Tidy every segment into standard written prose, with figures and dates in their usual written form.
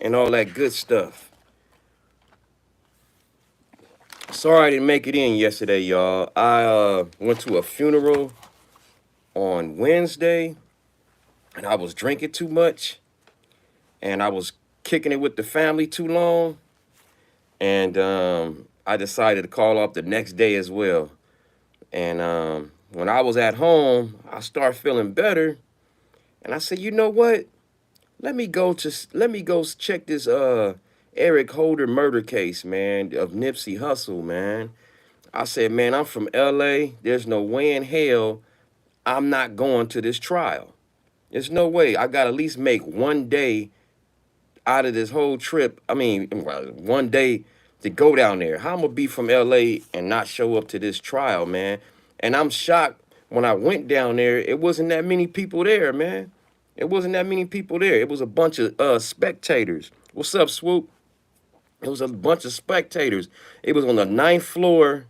and all that good stuff. Sorry I didn't make it in yesterday, y'all. I went to a funeral on Wednesday, and I was drinking too much, and I was kicking it with the family too long, and I decided to call off the next day as well. And when I was at home, I started feeling better, and I said, you know what? Let me go check this Eric Holder murder case, man, of Nipsey Hussle, man. I said, man, I'm from LA. There's no way in hell I'm not going to this trial. There's no way. I got to at least make one day out of this whole trip. I mean, well, one day to go down there. How I'm going to be from LA and not show up to this trial, man? And I'm shocked when I went down there, it wasn't that many people there, man. It wasn't that many people there. It was a bunch of spectators. What's up, Swoop? It was a bunch of spectators. It was on the ninth floor.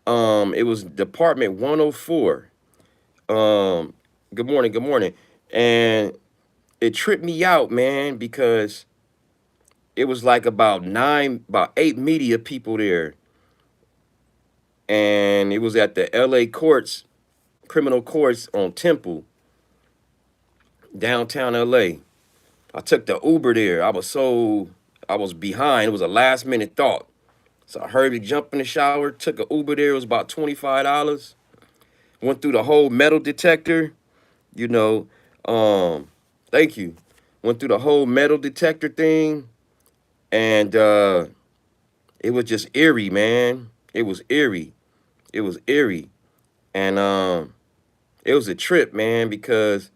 It was Department 104. Good morning, good morning. And it tripped me out, man, because it was like about 8 media people there. And it was at the LA courts, criminal courts on Temple, downtown LA. I took the Uber there. I was behind. It was a last minute thought. So I hurried to jump in the shower, took an Uber there. It was about $25. Went through the whole metal detector, you know. Thank you. Went through the whole metal detector thing, and it was just eerie, man. It was eerie. It was eerie, and it was a trip, man, because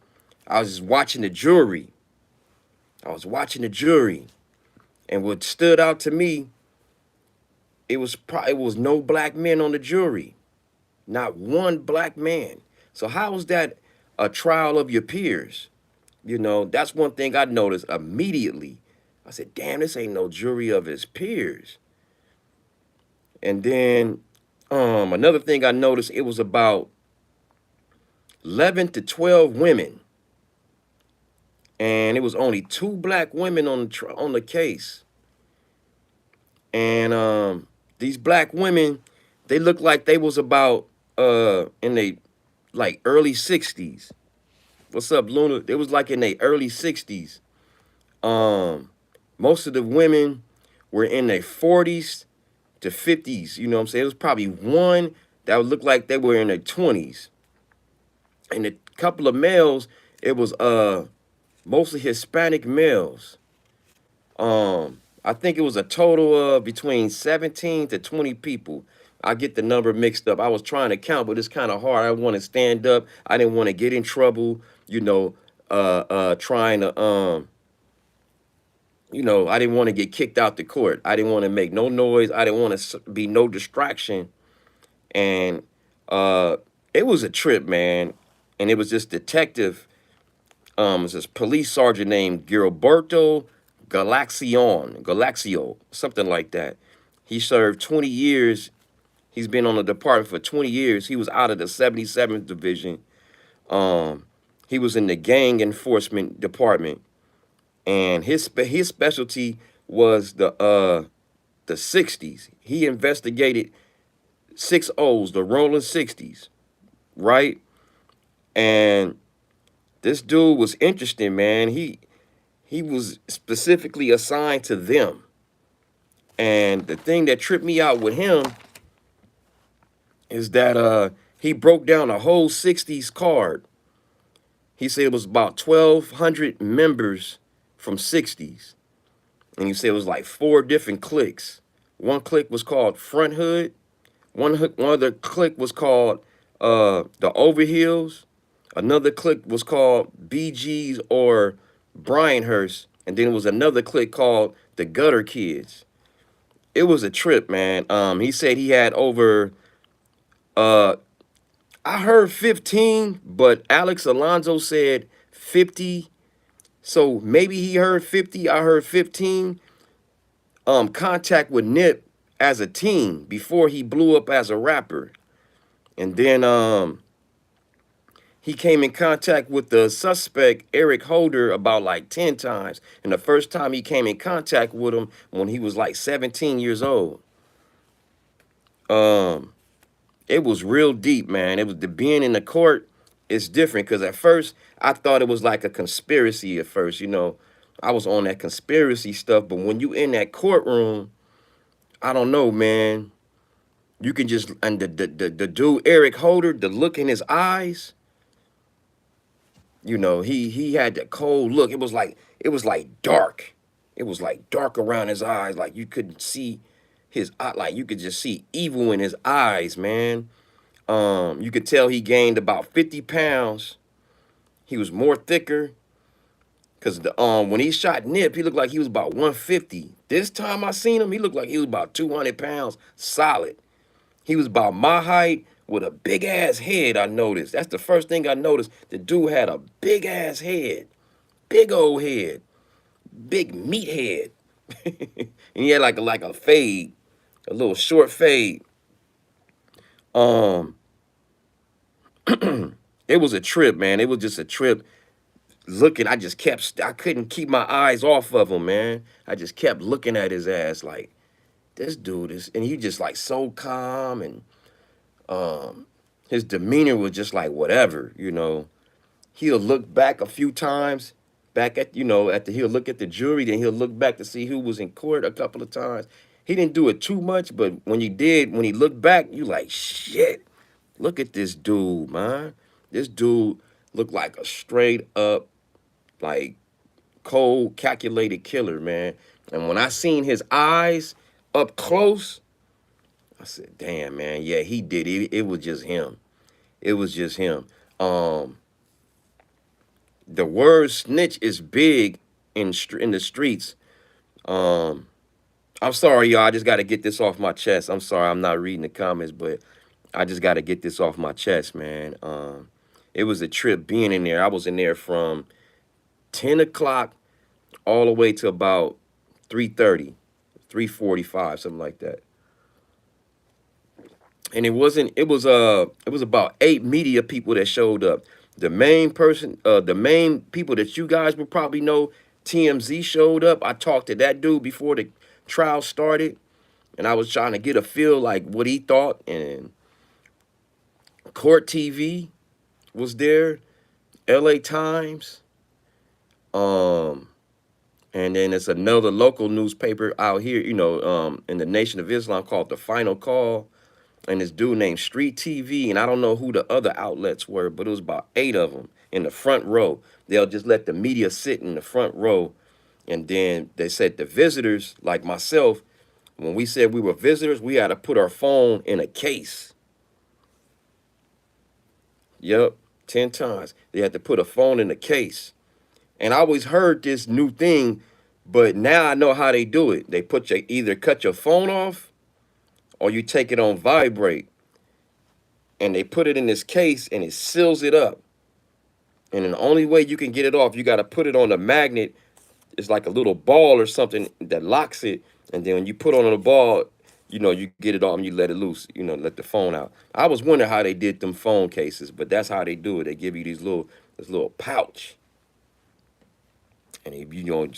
I was just watching the jury. I was watching the jury, and what stood out to me, it was no black men on the jury, not one black man. So how is that a trial of your peers? You know, that's one thing I noticed immediately. I said, damn, this ain't no jury of his peers. And then another thing I noticed, it was about 11 to 12 women. And it was only 2 black women on the case. And these black women, they looked like they was about in they like early 60s. What's up, Luna? It was like in their early 60s. Most of the women were in their 40s to 50s. You know what I'm saying? It was probably one that would look like they were in their 20s. And a couple of males, it was mostly Hispanic males. I think it was a total of between 17 to 20 people. I get the number mixed up. I was trying to count, but it's kind of hard. I want to stand up. I didn't want to get in trouble, you know, trying to I didn't want to get kicked out the court. I didn't want to make no noise. I didn't want to be no distraction. And it was a trip, man. And it was this detective, it's this police sergeant named Gilberto Galaxio, something like that. He served 20 years. He's been on the department for 20 years. He was out of the 77th Division. He was in the gang enforcement department. And his specialty was the 60s. He investigated 6 O's, the rolling 60s, right? And this dude was interesting, man. He was specifically assigned to them. And the thing that tripped me out with him is that he broke down a whole 60s card. He said it was about 1,200 members from 60s. And he said it was like 4 different cliques. One clique was called Front Hood. One other clique was called the Overheels. Another clique was called BGs or Bryanhurst. And then it was another clique called the Gutter Kids. It was a trip, man. He said he had over, I heard 15, but Alex Alonso said 50. So maybe he heard 50, I heard 15. Contact with Nip as a team before he blew up as a rapper. And then he came in contact with the suspect, Eric Holder, about like 10 times. And the first time he came in contact with him when he was like 17 years old. Um, it was real deep, man. It was the being in the court is different because at first I thought it was like a conspiracy at first, you know. I was on that conspiracy stuff, but when you in that courtroom, I don't know, man. You can just and the dude Eric Holder, the look in his eyes, you know, he had that cold look. It was like dark. It was like dark around his eyes, like you couldn't see his eye, like you could just see evil in his eyes, man. You could tell he gained about 50 pounds. He was more thicker. Cause the when he shot Nip, he looked like he was about 150. This time I seen him, he looked like he was about 200 pounds solid. He was about my height with a big ass head, I noticed. That's the first thing I noticed. The dude had a big ass head. Big old head. Big meat head. And he had like a fade, a little short fade. Um, it was a trip, man. It was just a trip. Looking, I couldn't keep my eyes off of him, man. I just kept looking at his ass like, this dude is, and he just like so calm and um, his demeanor was just like whatever, you know. He'll look back a few times, back at, you know, he'll look at the jury, then he'll look back to see who was in court a couple of times. He didn't do it too much, but when he looked back, you like, shit, look at this dude, man. This dude looked like a straight up, like, cold, calculated killer, man. And when I seen his eyes up close, I said, damn, man, yeah, he did it. It was just him. It was just him. Um, the word snitch is big in the streets. Um, I'm sorry, y'all. I just got to get this off my chest. I'm sorry, I'm not reading the comments, but I just got to get this off my chest, man. It was a trip being in there. I was in there from 10 o'clock all the way to about 3:30, 3:45, something like that. And it was about 8 media people that showed up. The main people that you guys would probably know, TMZ showed up. I talked to that dude before the trial started, and I was trying to get a feel like what he thought. And Court TV was there, LA Times, um, and then it's another local newspaper out here, you know, in the Nation of Islam called The Final Call. And this dude named Street TV, and I don't know who the other outlets were, but it was about 8 of them in the front row. They'll just let the media sit in the front row, and then they said the visitors, like myself, when we said we were visitors, we had to put our phone in a case. Yep, 10 times. They had to put a phone in a case. And I always heard this new thing, but now I know how they do it. They either cut your phone off or you take it on vibrate, and they put it in this case and it seals it up. And then the only way you can get it off, you got to put it on a magnet. It's like a little ball or something that locks it. And then when you put on the ball, you know, you get it off and you let it loose, you know, let the phone out. I was wondering how they did them phone cases, but that's how they do it. They give you this little pouch. And you know,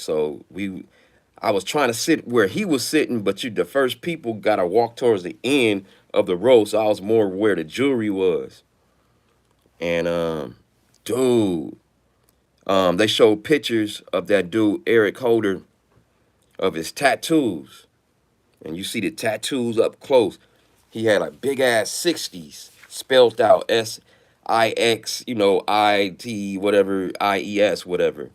I was trying to sit where he was sitting, but the first people got to walk towards the end of the row, so I was more where the jury was. And dude, they showed pictures of that dude Eric Holder, of his tattoos, and you see the tattoos up close. He had a big ass 60s spelled out SIX, you know, IT whatever IES whatever.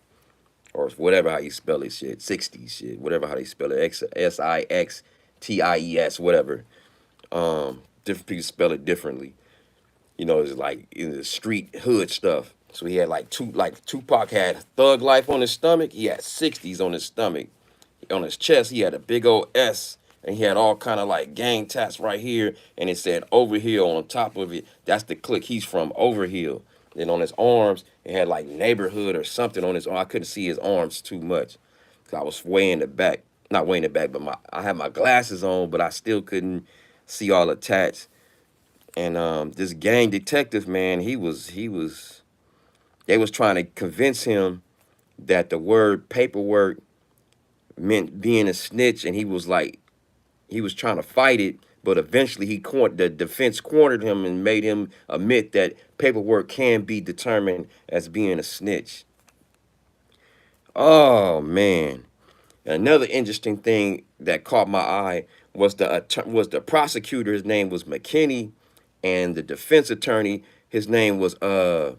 Or whatever how you spell it, shit, 60s shit, whatever how they spell it, SIXTIES, whatever. Different people spell it differently. You know, it's like in the street hood stuff. So he had like Tupac had Thug Life on his stomach. He had 60s on his stomach. On his chest, he had a big old S, and he had all kind of like gang tats right here, and it said Overhill on top of it. That's the clique he's from, Overhill. Then on his arms, it had like neighborhood or something on his arm. I couldn't see his arms too much because I was way in the back. Not way in the back, but I had my glasses on, but I still couldn't see all the tats. And this gang detective, man, he was They was trying to convince him that the word paperwork meant being a snitch, and he was like, he was trying to fight it, but eventually the defense cornered him and made him admit that paperwork can be determined as being a snitch. Oh man. Another interesting thing that caught my eye was the prosecutor. His name was McKinney, and the defense attorney, his name was God,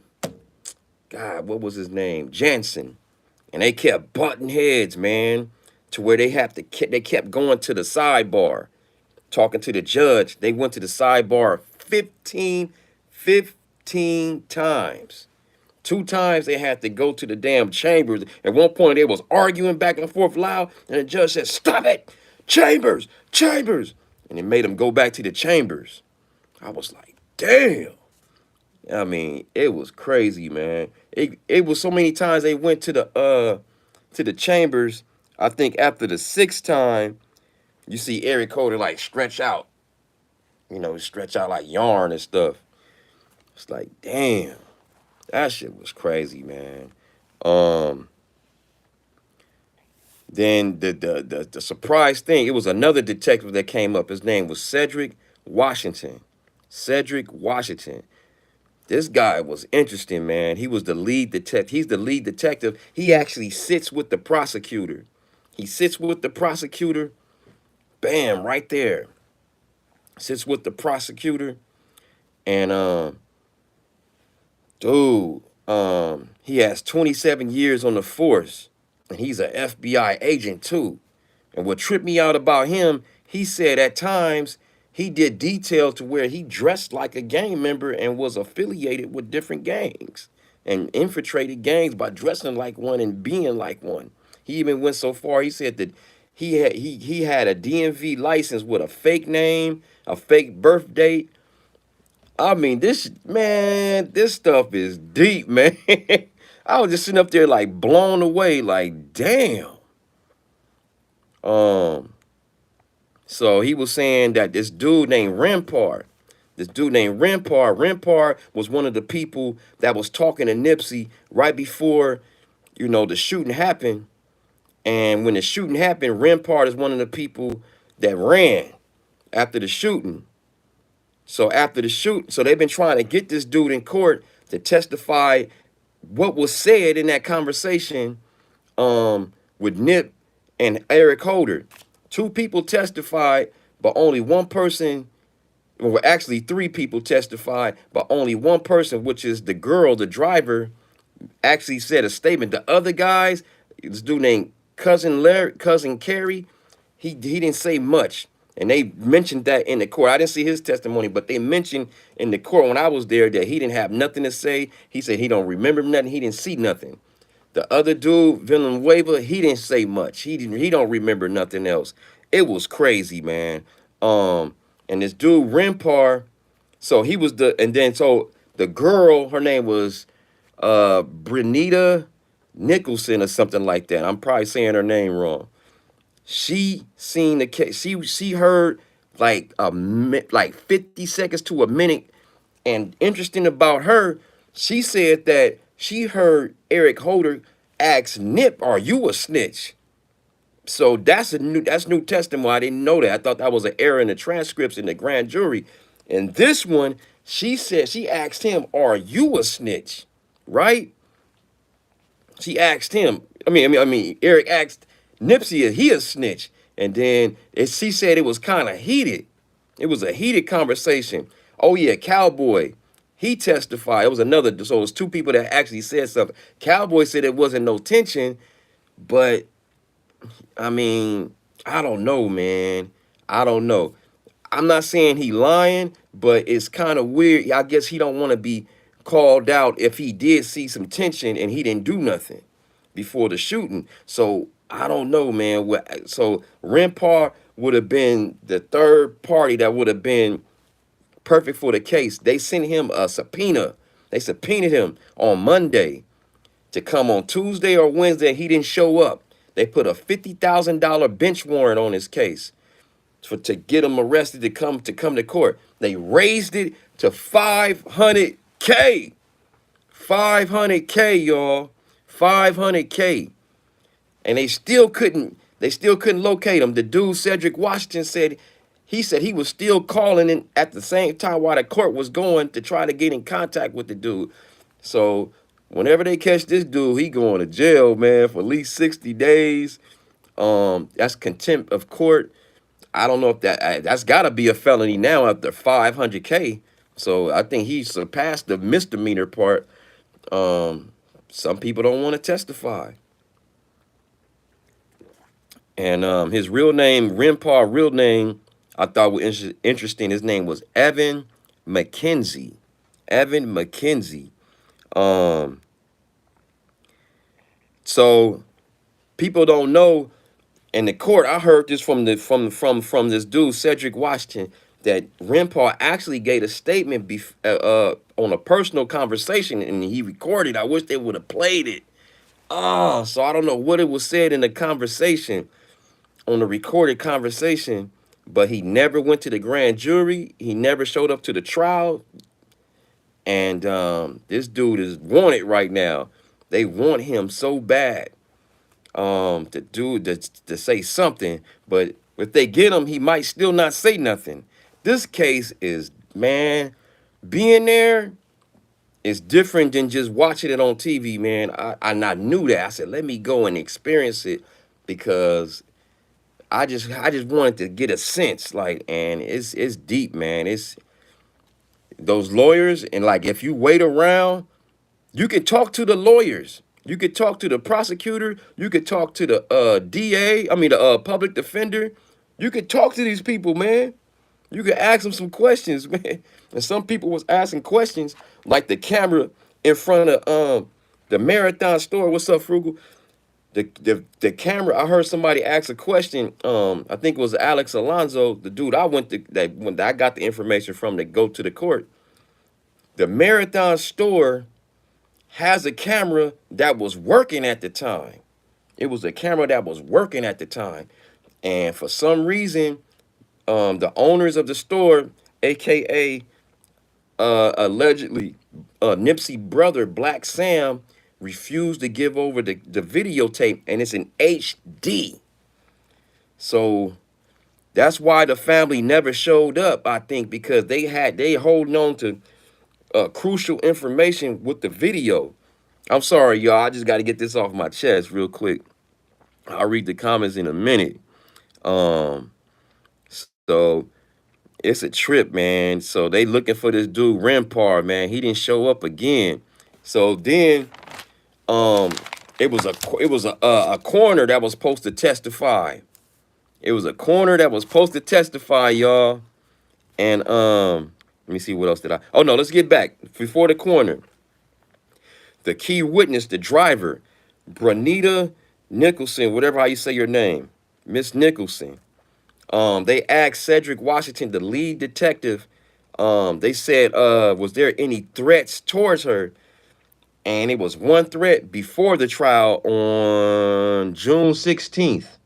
what was his name? Jansen. And they kept butting heads, man, to where they kept going to the sidebar, talking to the judge. They went to the sidebar 15 times. 2 times they had to go to the damn chambers. At one point they was arguing back and forth loud, and the judge said, "Stop it! Chambers! Chambers!" And it made them go back to the chambers. I was like, damn. I mean, it was crazy, man. It was so many times they went to the chambers. I think after the 6th time, you see Eric Holder like stretch out, stretch out like yarn and stuff. It's like, damn, that shit was crazy, man. Um, then the surprise thing, it was another detective that came up. His name was Cedric Washington. Cedric Washington. This guy was interesting, man. He was the lead detective. He's the lead detective. He actually sits with the prosecutor. He sits with the prosecutor. Bam, right there. Sits with the prosecutor. And dude, he has 27 years on the force. And he's an FBI agent too. And what tripped me out about him, he said at times he did detail to where he dressed like a gang member and was affiliated with different gangs and infiltrated gangs by dressing like one and being like one. He even went so far, he said that he had a DMV license with a fake name, a fake birth date. I mean, this stuff is deep, man. I was just sitting up there like blown away, like, damn. Um, So he was saying that this dude named Rempar was one of the people that was talking to Nipsey right before, the shooting happened. And when the shooting happened, Rempar is one of the people that ran after the shooting. So they've been trying to get this dude in court to testify what was said in that conversation with Nip and Eric Holder. 2 people testified, but only one person, well, actually 3 people testified, but only one person, which is the girl, the driver, actually said a statement. The other guys, this dude named Cousin Carey, he didn't say much. And they mentioned that in the court. I didn't see his testimony, but they mentioned in the court when I was there that he didn't have nothing to say. He said he don't remember nothing. He didn't see nothing. The other dude, Villanueva, he didn't say much. He don't remember nothing else. It was crazy, man. And this dude, Rempar, so he was so the girl, her name was Brenita Nicholson or something like that. I'm probably saying her name wrong. She seen the case. She heard like 50 seconds to a minute. And interesting about her, she said that she heard Eric Holder ask Nip, "Are you a snitch?" So that's new testimony. I didn't know that. I thought that was an error in the transcripts in the grand jury. And this one, she said she asked him, "Are you a snitch?" Right? She asked him. Eric asked Nipsey, "Is he a snitch?" And then she said it was kind of heated. It was a heated conversation. Oh yeah, Cowboy. He testified. It was another. So it was 2 people that actually said something. Cowboy said it wasn't no tension, but I mean, I don't know, man. I don't know. I'm not saying he lying, but it's kind of weird. I guess he don't want to be called out if he did see some tension and he didn't do nothing before the shooting. So I don't know, man. So Rempar would have been the third party that would have been perfect for the case. They sent him a subpoena. They subpoenaed him on Monday to come on Tuesday or Wednesday. He didn't show up. They put a $50,000 bench warrant on his case to get him arrested to come to court. They raised it to $500K. 500K, y'all. 500K. And they still couldn't locate him. The dude Cedric Washington said he was still calling in at the same time while the court was going to try to get in contact with the dude. So whenever they catch this dude, he going to jail, man, for at least 60 days. That's contempt of court. I don't know if that's got to be a felony now after 500K. So I think he surpassed the misdemeanor part. Some people don't want to testify. And his real name, Renpaw, real name, I thought was interesting. His name was Evan McKenzie. Evan McKenzie. Um, so people don't know. In the court, I heard this from this dude Cedric Washington that Renpaw actually gave a statement on a personal conversation, and he recorded. I wish they would have played it. Oh, so I don't know what it was said in the conversation, on the recorded conversation, but he never went to the grand jury. He never showed up to the trial. And this dude is wanted right now. They want him so bad to say something. But if they get him, he might still not say nothing. This case is, man, being there is different than just watching it on TV, man. I knew that. I said, let me go and experience it because I just wanted to get a sense, like, and it's deep, man. It's those lawyers, and like if you wait around, you can talk to the lawyers, you could talk to the prosecutor, you could talk to the DA, I mean the public defender. You could talk to these people, man. You could ask them some questions, man. And some people was asking questions, like the camera in front of the Marathon store. What's up, Frugal? The camera, I heard somebody ask a question. I think it was Alex Alonso, the dude I went to, that when I got the information from to go to the court. The Marathon store has a camera that was working at the time. It was a camera that was working at the time. And for some reason, the owners of the store, aka allegedly Nipsey brother Black Sam, refused to give over the videotape, and it's in HD. So that's why the family never showed up, I think, because they holding on to crucial information with the video. I'm sorry, y'all. I just got to get this off my chest real quick. I'll read the comments in a minute. Um, so it's a trip, man. So they looking for this dude Rampart, man. He didn't show up again. So then um it was a coroner that was supposed to testify. It was a coroner that was supposed to testify, y'all. And let me see, what else did I, oh no, let's get back before the coroner. The key witness, the driver, Branita Nicholson, whatever how you say your name, Miss Nicholson. They asked Cedric Washington, the lead detective. They said, was there any threats towards her? And it was one threat before the trial on June 16th,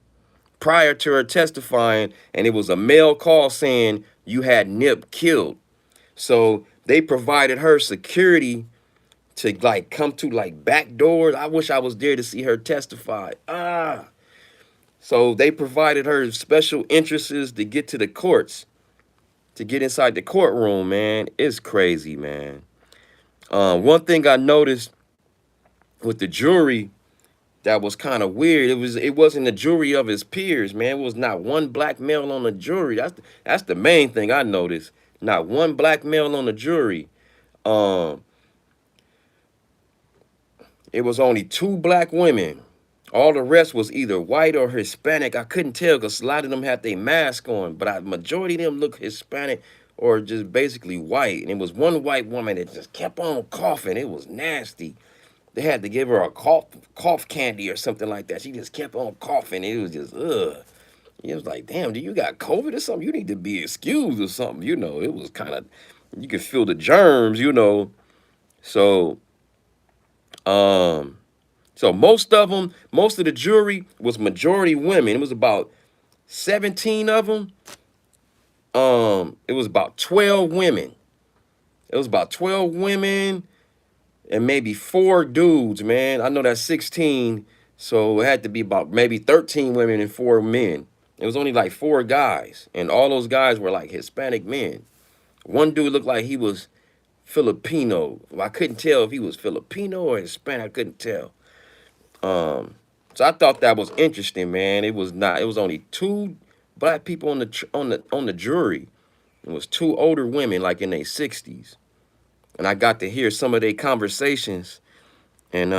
prior to her testifying, and it was a mail call saying you had Nip killed. So they provided her security to like come to like back doors. I wish I was there to see her testify. So they provided her special interests to get to the courts, to get inside the courtroom, man. It's crazy, man. One thing I noticed with the jury that was kind of weird. It wasn't a jury of his peers, man. It was not one black male on the jury. That's the main thing I noticed. Not one black male on the jury. Um, it was only two black women. All the rest was either white or Hispanic. I couldn't tell because a lot of them had their mask on, but majority of them look Hispanic or just basically white. And it was one white woman that just kept on coughing. It was nasty. They had to give her a cough candy or something like that. She just kept on coughing. It was just, ugh. It was like, damn, do you got COVID or something? You need to be excused or something. It was kind of, you could feel the germs. So, um, so most of them, most of the jury was majority women. It was about 17 of them. It was about 12 women. It was about 12 women. and maybe 4 dudes, man. I know that's 16, so it had to be about maybe 13 women and 4 men. It was only like 4 guys, and all those guys were like Hispanic men. One dude looked like he was Filipino. I couldn't tell if he was Filipino or Hispanic. I couldn't tell. Um, so I thought that was interesting, man. It was not. It was only 2 black people on the jury. It was 2 older women, like in their 60s, and I got to hear some of their conversations, and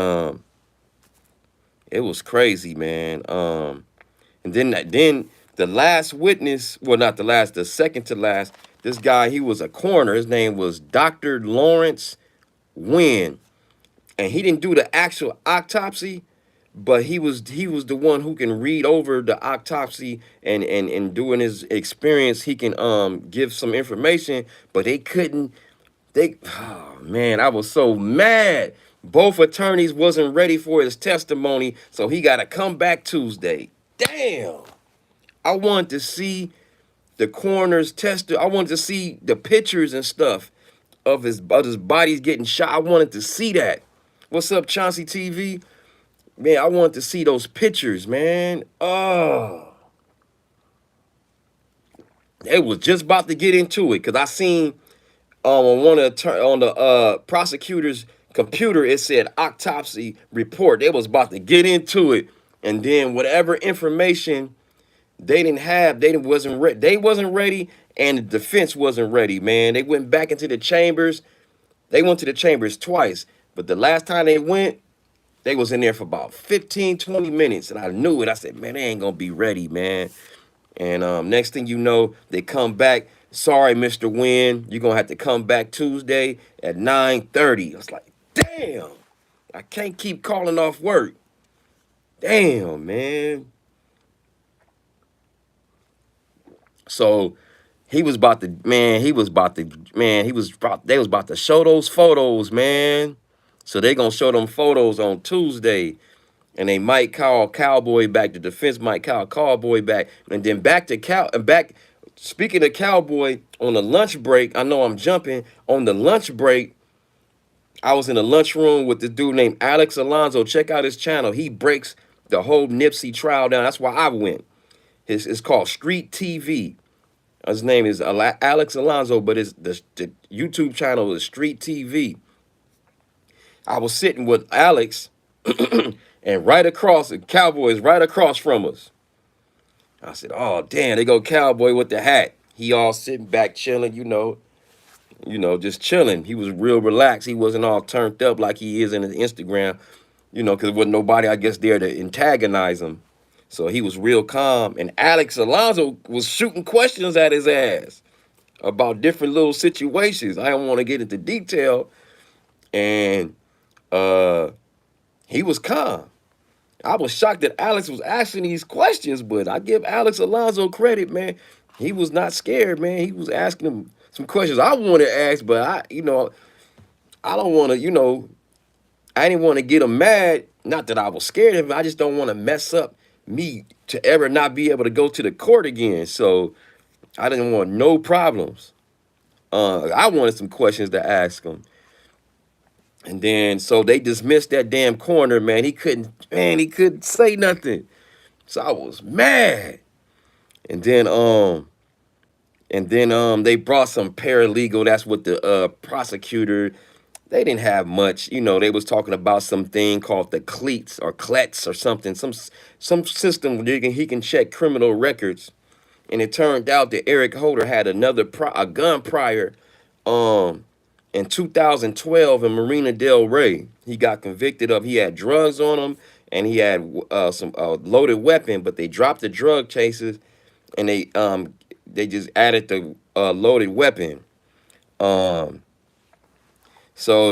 it was crazy, man. And then the last witness, well, not the last, the second to last. This guy, he was a coroner. His name was Dr. Lawrence Wynn, and he didn't do the actual autopsy, but he was the one who can read over the autopsy, and doing his experience, he can give some information, but they couldn't. Oh man, I was so mad. Both attorneys wasn't ready for his testimony, so he got to come back Tuesday. Damn. I wanted to see the coroner's test. I wanted to see the pictures and stuff of his bodies getting shot. I wanted to see that. What's up, Chauncey TV? Man, I wanted to see those pictures, man. Oh, they was just about to get into it because I seen on one of the prosecutor's computer, it said autopsy report. They was about to get into it, and then whatever information they didn't have, they wasn't ready. They wasn't ready, and the defense wasn't ready. Man, they went back into the chambers. They went to the chambers twice, but the last time they went, they was in there for about 15, 20 minutes, and I knew it. I said, man, they ain't gonna be ready, man. And next thing you know, they come back. Sorry, Mr. Wynn, you're gonna have to come back Tuesday at 9:30. I was like, damn, I can't keep calling off work. Damn, man. So he was about to, man, he was about to, man, they was about to show those photos, man. So they gonna show them photos on Tuesday. And they might call Cowboy back. The defense might call Cowboy back, and then back to back. Speaking of Cowboy, on the lunch break, I know I'm jumping. On the lunch break, I was in the lunchroom with this dude named Alex Alonso. Check out his channel. He breaks the whole Nipsey trial down. That's why I went. It's called Street TV. His name is Alex Alonso, but the YouTube channel is Street TV. I was sitting with Alex. And right across, the Cowboys right across from us. I said, oh, damn, they go Cowboy with the hat. He all sitting back chilling, just chilling. He was real relaxed. He wasn't all turned up like he is in his Instagram, because there wasn't nobody, I guess, there to antagonize him. So he was real calm. And Alex Alonso was shooting questions at his ass about different little situations. I don't want to get into detail. And he was calm. I was shocked that Alex was asking these questions, but I give Alex Alonso credit, man. He was not scared, man. He was asking him some questions I wanted to ask, but I don't want to, I didn't want to get him mad. Not that I was scared of him. I just don't want to mess up me to ever not be able to go to the court again. So I didn't want no problems. I wanted some questions to ask him. And then, so they dismissed that damn coroner, man. He couldn't say nothing. So I was mad. And then, they brought some paralegal. That's what the prosecutor, they didn't have much. They was talking about something called the cleats or clets or something, some system where he can check criminal records. And it turned out that Eric Holder had a gun prior, in 2012 in Marina Del Rey. He got convicted he had drugs on him, and he had some loaded weapon, but they dropped the drug cases, and they just added the loaded weapon. So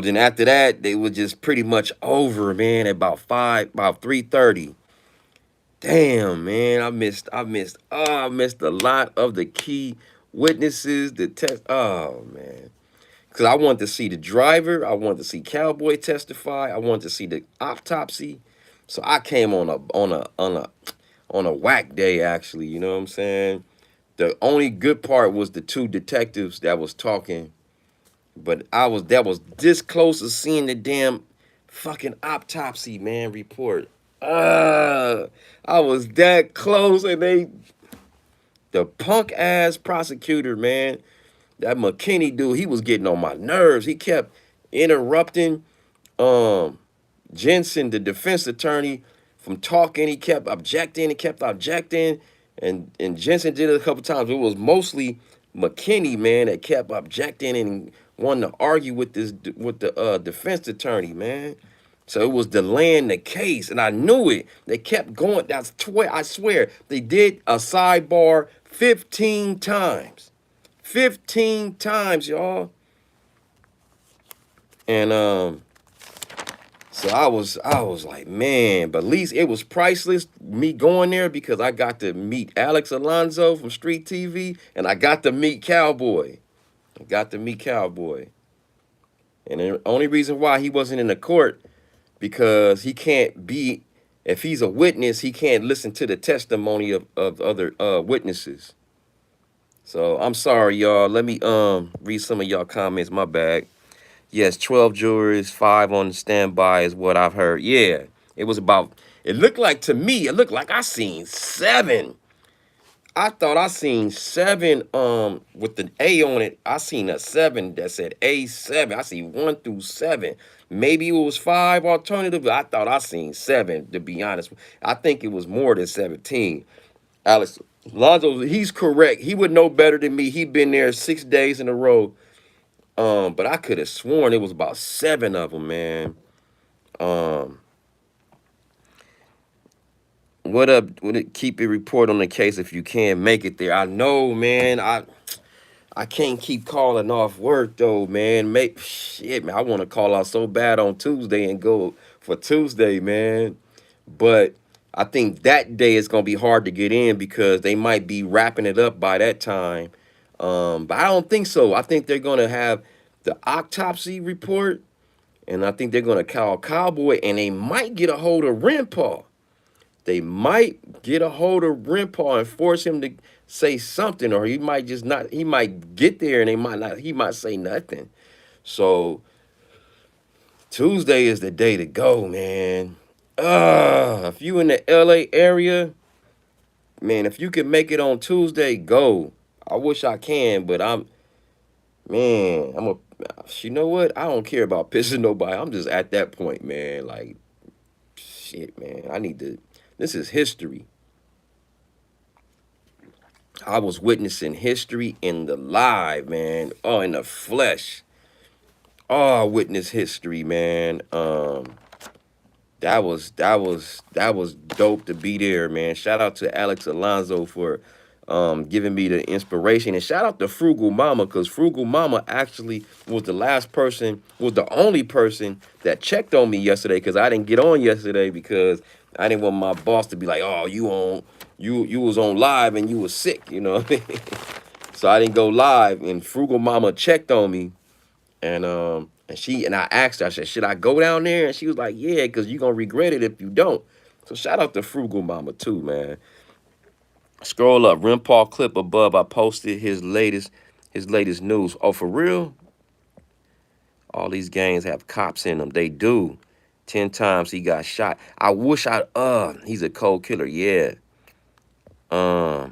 then after that, they were just pretty much over, man, at about 3:30. Damn, man, I missed a lot of the key witnesses, the test. Oh, man. Because I wanted to see the driver. I wanted to see Cowboy testify. I wanted to see the autopsy. So I came on a whack day, actually. You know what I'm saying? The only good part was the 2 detectives that was talking But that was this close to seeing the damn fucking autopsy, man, report. I was that close, and the punk ass prosecutor, man, that McKinney dude, he was getting on my nerves. He kept interrupting um Jensen, the defense attorney, from talking. He kept objecting and kept objecting. And Jensen did it a couple times. It was mostly McKinney, man, that kept objecting and wanting to argue with the defense attorney, man. So it was delaying the case, and I knew it. They kept going. I swear, they did a sidebar 15 times. 15 times, y'all. And so I was like, man, but at least it was priceless me going there because I got to meet Alex Alonso from Street TV, and I got to meet Cowboy. I got to meet Cowboy. And the only reason why he wasn't in the court because he can't be, if he's a witness, he can't listen to the testimony of other witnesses. So I'm sorry, y'all. Let me read some of y'all comments. My bad. Yes, 12 jurors, 5 on standby is what I've heard. Yeah, it was about, it looked like to me, it looked like I seen 7. I thought I seen 7 with the A on it. I seen a 7 that said A7. I see 1 through 7. Maybe it was 5 alternative, but I thought I seen 7, to be honest. I think it was more than 17. Alex Lonzo, he's correct. He would know better than me. He'd been there 6 days in a row. But I could have sworn it was about 7 of them, man. What up? Would it keep a report on the case if you can't make it there? I know, man. I can't keep calling off work though, man. Shit, man. I want to call out so bad on Tuesday and go for Tuesday, man. But I think that day is gonna be hard to get in because they might be wrapping it up by that time. But I don't think so. I think they're gonna have the autopsy report, and I think they're gonna call Cowboy, and they might get a hold of Renpaw. They might get a hold of Renpaw and force him to say something, or he might just not. He might get there and they might not. He might say nothing. So Tuesday is the day to go, man. If you in the LA area, man, if you can make it on Tuesday, go. I wish I can, but man, you know what? I don't care about pissing nobody. I'm just at that point, man. Like, shit, man. This is history. I was witnessing history in the live, man. Oh, in the flesh. Oh, I witnessed history, man. That was dope to be there, man. Shout out to Alex Alonso for giving me the inspiration, and shout out to Frugal Mama, because Frugal Mama actually was the only person that checked on me yesterday, because I didn't get on yesterday because I didn't want my boss to be like, oh, you was on live and you was sick, you know. So I didn't go live, and Frugal Mama checked on me, and I asked her, I said, should I go down there? And she was like, yeah, because you're gonna regret it if you don't. So shout out to Frugal Mama too, man. Scroll up, Renpaw clip above. I posted his latest news. Oh, for real? All these gangs have cops in them. They do. 10 times he got shot. I wish he's a cold killer. Yeah. I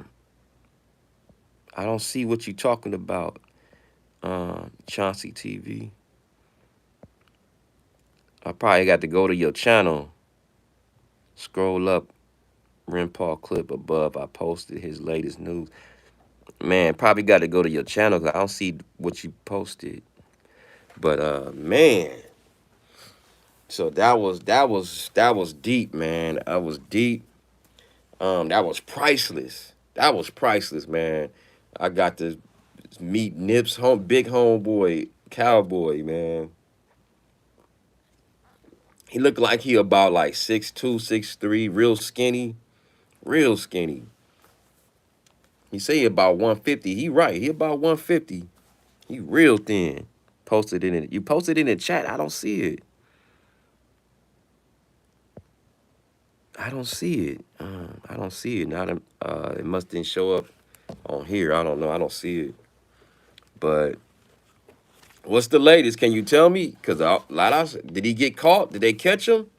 don't see what you talking about. Chauncey TV. I probably got to go to your channel. Scroll up, Renpaw clip above. I posted his latest news. Man, probably got to go to your channel because I don't see what you posted. But man, so that was deep, man. That was deep. That was priceless. That was priceless, man. I got to meet big homeboy, Cowboy, man. He looked like he about like 6'2", 6'3", real skinny, real skinny. He say he about 150. He right. He about 150. He real thin. Posted in it. You posted in the chat. I don't see it. I don't see it. I don't see it. Now it must didn't show up on here. I don't know. I don't see it. But What's the latest? Can you tell me? Because did he get caught? Did they catch him?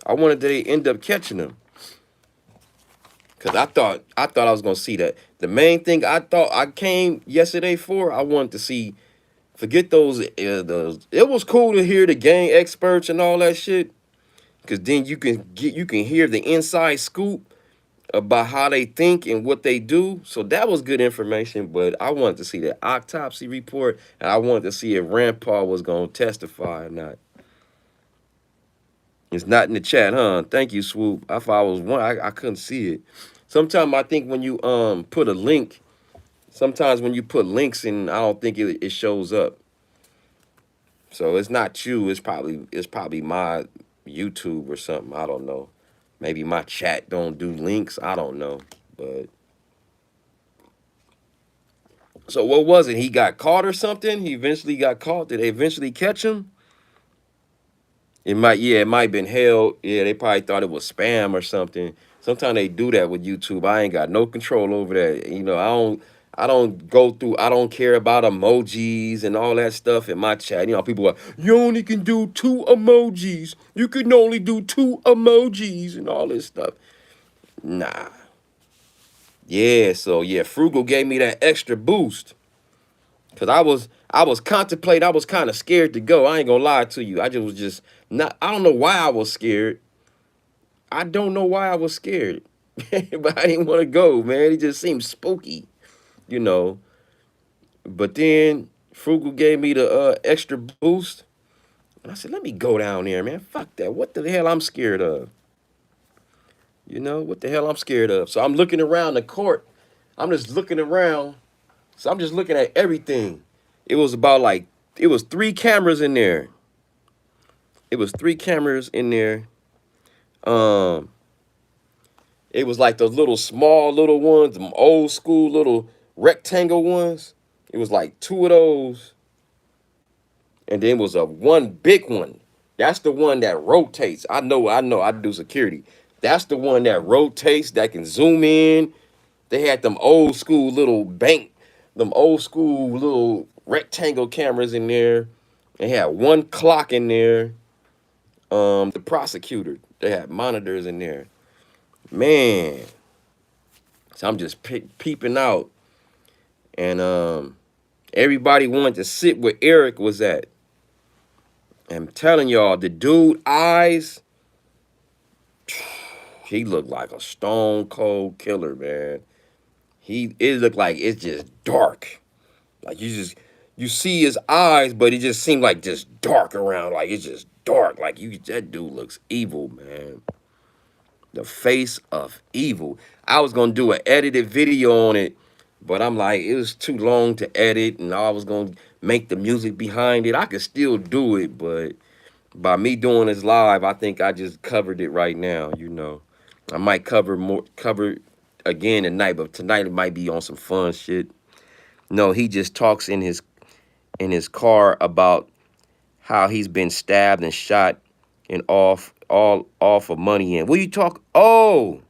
I wonder did they end up catching him? Because I thought I was gonna see that. The main thing I thought I came yesterday for, I wanted to see. Forget those. It was cool to hear the gang experts and all that shit. Because then you can hear the inside scoop about how they think and what they do. So that was good information. But I wanted to see the autopsy report, and I wanted to see if Rampart was gonna testify or not. It's not in the chat, huh? Thank you, Swoop. I thought I was one. I couldn't see it. Sometimes I think when you put a link, sometimes when you put links in, I don't think it shows up. So it's not you. It's probably my YouTube or something. I don't know. Maybe my chat don't do links. I don't know. But so what was it? He got caught or something? He eventually got caught. Did they eventually catch him? It might have been held. Yeah, they probably thought it was spam or something. Sometimes they do that with YouTube. I ain't got no control over that. I don't go through, I don't care about emojis and all that stuff in my chat. People are, you only can do two emojis. You can only do two emojis and all this stuff. Nah. Yeah, so yeah, Frugal gave me that extra boost. Cause I was contemplating, I was kind of scared to go. I ain't gonna lie to you. I just was just not, I don't know why I was scared. I don't know why I was scared. But I didn't want to go, man. It just seemed spooky, you know. But then Frugal gave me the extra boost. And I said, let me go down there, man. Fuck that. What the hell I'm scared of? What the hell I'm scared of? So I'm looking around the court. I'm just looking around. So I'm just looking at everything. It was about like, it was three cameras in there. It was three cameras in there. Um, it was like those little small little ones, them old school little rectangle ones. It was like two of those. And then was a one big one. That's the one that rotates. I do security. That's the one that rotates, that can zoom in. They had them old school little them old school little rectangle cameras in there. They had one clock in there. The prosecutor, they had monitors in there. Man. So I'm just peeping out. And everybody wanted to sit where Eric was at. I'm telling y'all, the dude eyes, he looked like a stone cold killer, man. It looked like it's just dark. Like you see his eyes, but it just seemed like just dark around. Like it's just dark. Like that dude looks evil, man. The face of evil. I was gonna do an edited video on it, but I'm like, it was too long to edit, and I was gonna make the music behind it. I could still do it, but by me doing this live, I think I just covered it right now. I might cover again tonight, but tonight it might be on some fun shit. No, he just talks in his car about how he's been stabbed and shot and off of money in. What you talk? Oh,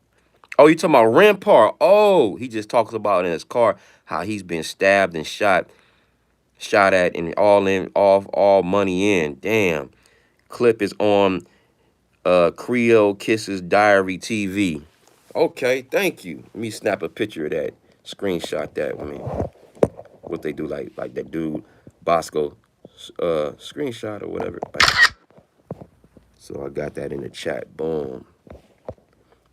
you talking about Rampart? Oh, he just talks about in his car how he's been stabbed and shot at and all money in. Damn. Clip is on Creole Kisses Diary TV. Okay, thank you. Let me snap a picture of that. Screenshot that. I mean, what they do, like that dude Bosco screenshot or whatever. So I got that in the chat. Boom.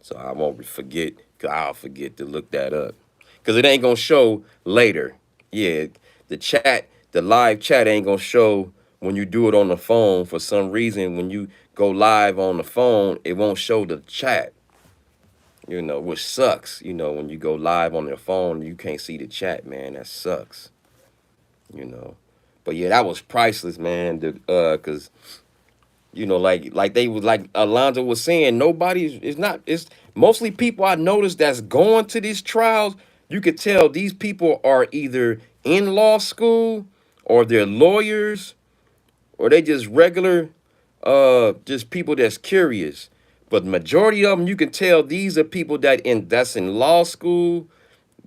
So I won't forget, cause I'll forget to look that up. Cause it ain't gonna show later. Yeah, the live chat ain't gonna show when you do it on the phone. For some reason, when you go live on the phone, it won't show the chat. Which sucks. When you go live on your phone, you can't see the chat, man. That sucks. But yeah, that was priceless, man. Cause like they was like Alonzo was saying, it's mostly people I noticed that's going to these trials. You could tell these people are either in law school or they're lawyers or they just regular just people that's curious. But the majority of them, you can tell these are people that's in law school.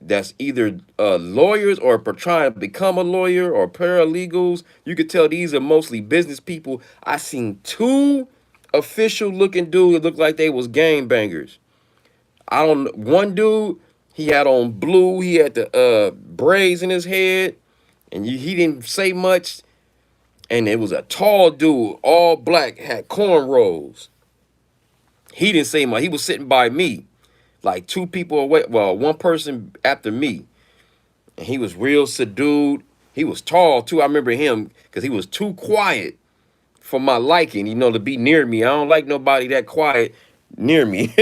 that's either lawyers or trying to become a lawyer or paralegals. You could tell these are mostly business people. I seen two official looking dudes that looked like they was gangbangers. I don't. One dude, he had on blue. He had the braids in his head, and he didn't say much. And it was a tall dude, all black, had cornrows. He didn't say much. He was sitting by me, like two people away. Well, one person after me, and he was real subdued. He was tall too. I remember him because he was too quiet for my liking. You know, to be near me. I don't like nobody that quiet near me.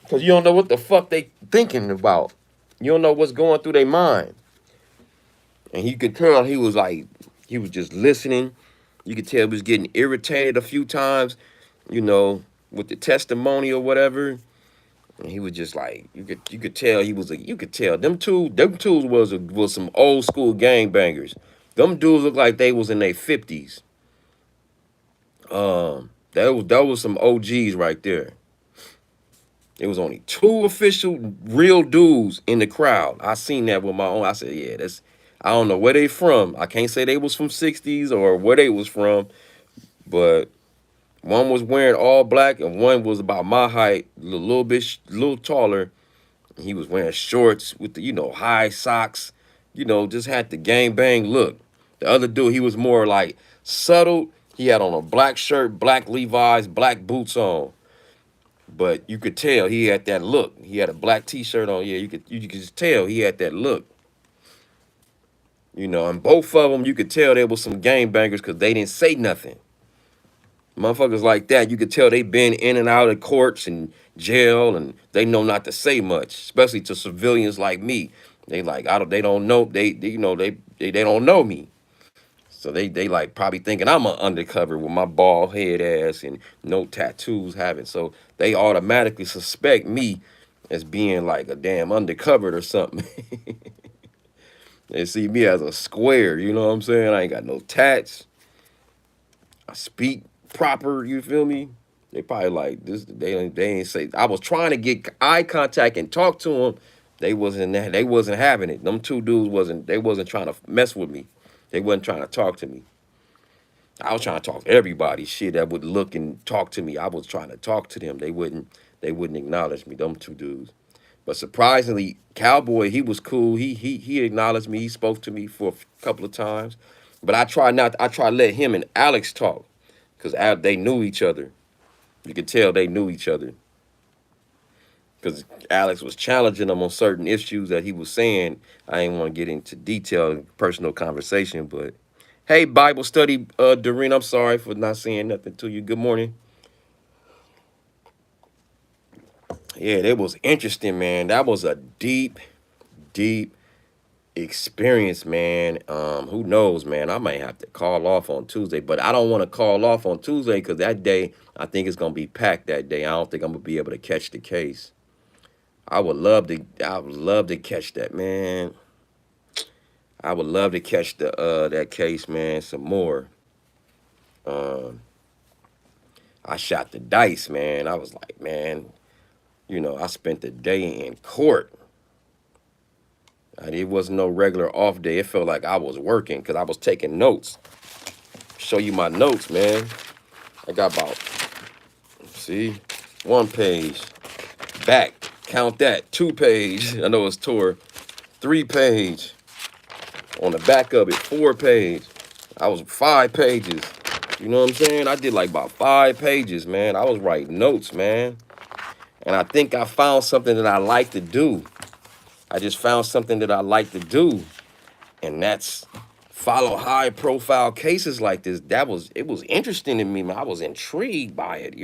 Cause you don't know what the fuck they thinking about. You don't know what's going through their mind. And you could tell he was like, he was just listening. You could tell he was getting irritated a few times, you know, with the testimony or whatever. And he was just like, you could tell he was you could tell them two was some old school gangbangers. Them dudes looked like they was in their 50s. That was some OGs right there. It was only two official real dudes in the crowd. I seen that with my own. I said, yeah, that's. I don't know where they from. I can't say they was from 60s or where they was from, but one was wearing all black and one was about my height, a little bit, little taller. He was wearing shorts with the, high socks, just had the gang bang look. The other dude, he was more like subtle. He had on a black shirt, black Levi's, black boots on. But you could tell he had that look. He had a black T-shirt on. Yeah, you could just tell he had that look. And both of them, you could tell they was some gangbangers because they didn't say nothing. Motherfuckers like that, you could tell they been in and out of courts and jail, and they know not to say much, especially to civilians like me. They like they don't know they don't know me, so they like probably thinking I'm an undercover with my bald head ass and no tattoos having, so they automatically suspect me as being like a damn undercover or something. They see me as a square, you know what I'm saying? I ain't got no tats. I speak proper, you feel me? They probably like this. They ain't say. I was trying to get eye contact and talk to them. They wasn't having it. Them two dudes wasn't. They wasn't trying to mess with me. They wasn't trying to talk to me. I was trying to talk to everybody. Shit that would look and talk to me. I was trying to talk to them. They wouldn't. They wouldn't acknowledge me. Them two dudes. But surprisingly, Cowboy, he was cool. He acknowledged me. He spoke to me for a couple of times. But I tried not. I tried to let him and Alex talk, because they knew each other. You could tell they knew each other, because Alex was challenging him on certain issues that he was saying. I ain't want to get into detail, personal conversation, but hey, Bible study, Doreen, I'm sorry for not saying nothing to you. Good morning. Yeah, that was interesting, man. That was a deep, deep experience, man. Who knows, man? I might have to call off on Tuesday, but I don't want to call off on Tuesday because that day I think it's gonna be packed that day. I don't think I'm gonna be able to catch the case. I would love to catch that, man. I would love to catch the that case, man, some more. Um, I shot the dice, man. I was like, man, I spent the day in court. It wasn't no regular off day. It felt like I was working because I was taking notes. Show you my notes, man. I got about, see, 1 page. Back, count that. 2 page. I know it's tore. 3 page. On the back of it, 4 page. I was 5 pages. You know what I'm saying? I did like about 5 pages, man. I was writing notes, man. And I think I found something that I like to do. I just found something that I like to do. And that's follow high profile cases like this. It was interesting to me, man. I was intrigued by it.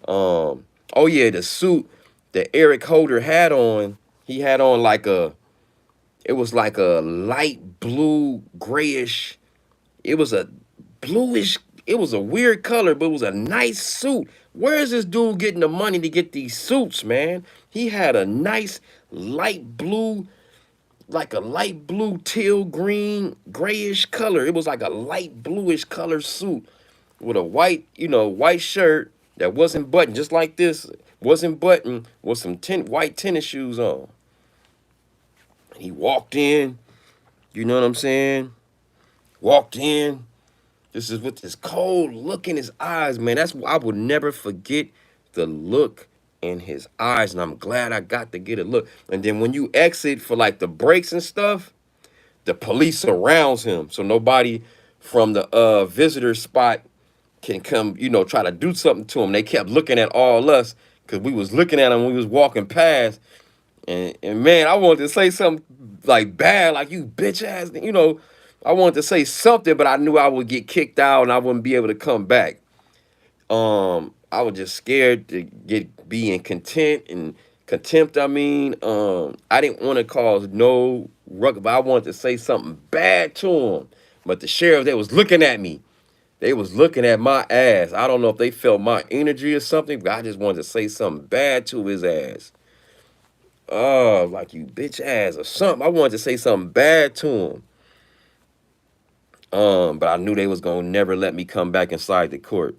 Oh yeah, the suit that Eric Holder had on, he had on it was like a light blue, grayish, it was a bluish, it was a weird color, but it was a nice suit. Where is this dude getting the money to get these suits, man? He had a nice light blue, like a light blue, teal green, grayish color. It was like a light bluish color suit with a white, white shirt that wasn't buttoned, just like this, wasn't buttoned, with some white tennis shoes on. And he walked in, you know what I'm saying? Walked in. This is with this cold look in his eyes, man. That's why I will never forget the look in his eyes. And I'm glad I got to get a look. And then when you exit for like the breaks and stuff, the police surrounds him. So nobody from the visitor spot can come, you know, try to do something to him. They kept looking at all us because we was looking at him when we was walking past. And man, I wanted to say something like bad, like you bitch ass, you know. I wanted to say something, but I knew I would get kicked out and I wouldn't be able to come back. I was just scared to be in contempt. I mean, I didn't want to cause no ruckus, but I wanted to say something bad to him. But the sheriff, they was looking at me. They was looking at my ass. I don't know if they felt my energy or something, but I just wanted to say something bad to his ass. Oh, like you bitch ass or something. I wanted to say something bad to him. But I knew they was gonna never let me come back inside the court.